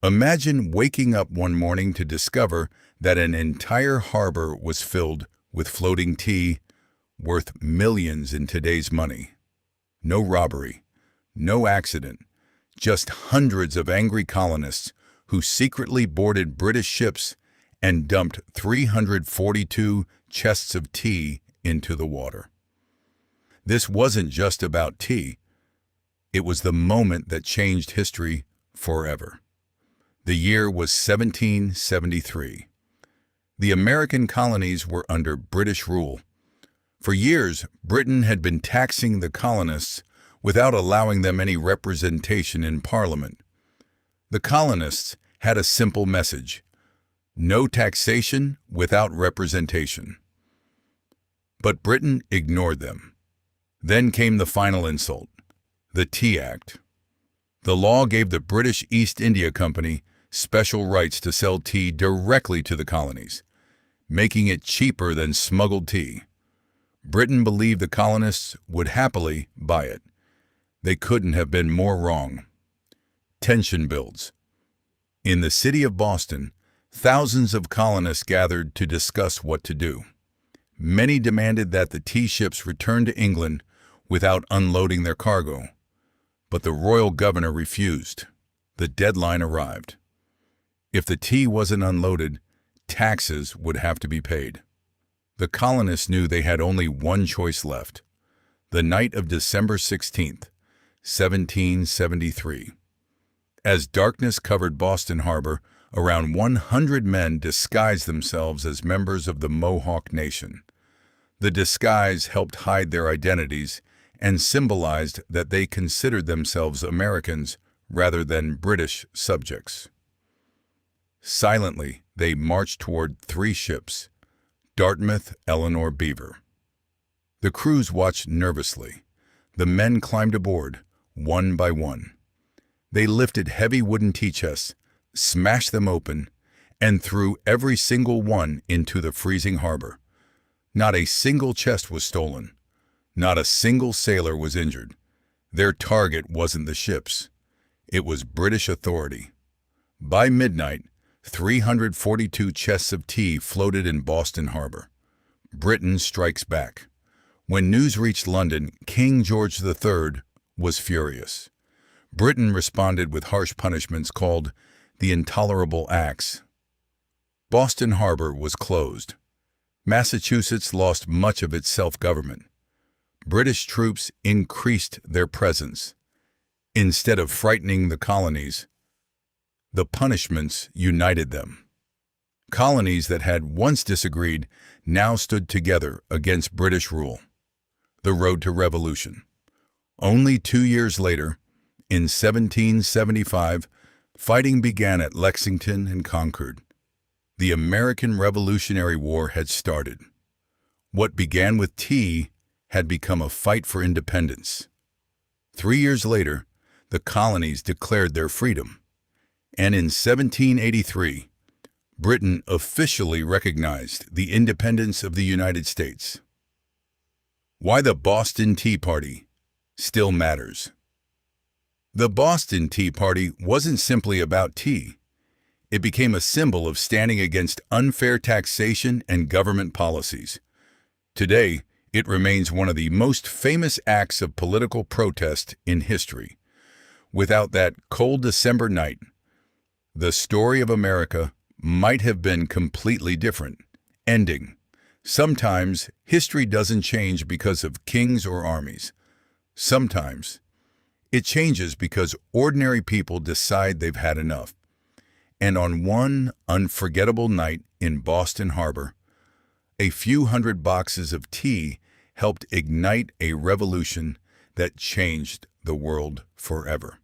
Imagine waking up one morning to discover that an entire harbor was filled with floating tea worth millions in today's money. No robbery, no accident, just hundreds of angry colonists who secretly boarded British ships and dumped 342 chests of tea into the water. This wasn't just about tea. It was the moment that changed history forever. The year was 1773. The American colonies were under British rule. For years, Britain had been taxing the colonists without allowing them any representation in Parliament. The colonists had a simple message: no taxation without representation. But Britain ignored them. Then came the final insult: the Tea Act. The law gave the British East India Company special rights to sell tea directly to the colonies, making it cheaper than smuggled tea. Britain believed the colonists would happily buy it. They couldn't have been more wrong. Tension builds. In the city of Boston, thousands of colonists gathered to discuss what to do. Many demanded that the tea ships return to England without unloading their cargo. But the royal governor refused. The deadline arrived. If the tea wasn't unloaded, taxes would have to be paid. The colonists knew they had only one choice left. The night of December 16th, 1773. As darkness covered Boston Harbor, around 100 men disguised themselves as members of the Mohawk Nation. The disguise helped hide their identities and symbolized that they considered themselves Americans rather than British subjects. Silently, they marched toward 3 ships: Dartmouth, Eleanor, Beaver. The crews watched nervously. The men climbed aboard, one by one. They lifted heavy wooden tea chests, smashed them open, and threw every single one into the freezing harbor. Not a single chest was stolen. Not a single sailor was injured. Their target wasn't the ships. It was British authority. By midnight, 342 chests of tea floated in Boston Harbor. Britain strikes back. When news reached London, King George III was furious. Britain responded with harsh punishments called the Intolerable Acts. Boston Harbor was closed. Massachusetts lost much of its self-government. British troops increased their presence. Instead of frightening the colonies, the punishments united them. Colonies that had once disagreed now stood together against British rule. The road to revolution. Only 2 years later, in 1775, fighting began at Lexington and Concord. The American Revolutionary War had started. What began with tea had become a fight for independence. 3 years later, the colonies declared their freedom. And in 1783, Britain officially recognized the independence of the United States. Why the Boston Tea Party still matters. The Boston Tea Party wasn't simply about tea. It became a symbol of standing against unfair taxation and government policies. Today, it remains one of the most famous acts of political protest in history. Without that cold December night, the story of America might have been completely different, ending. Sometimes history doesn't change because of kings or armies. Sometimes it changes because ordinary people decide they've had enough. And on one unforgettable night in Boston Harbor, a few hundred boxes of tea helped ignite a revolution that changed the world forever.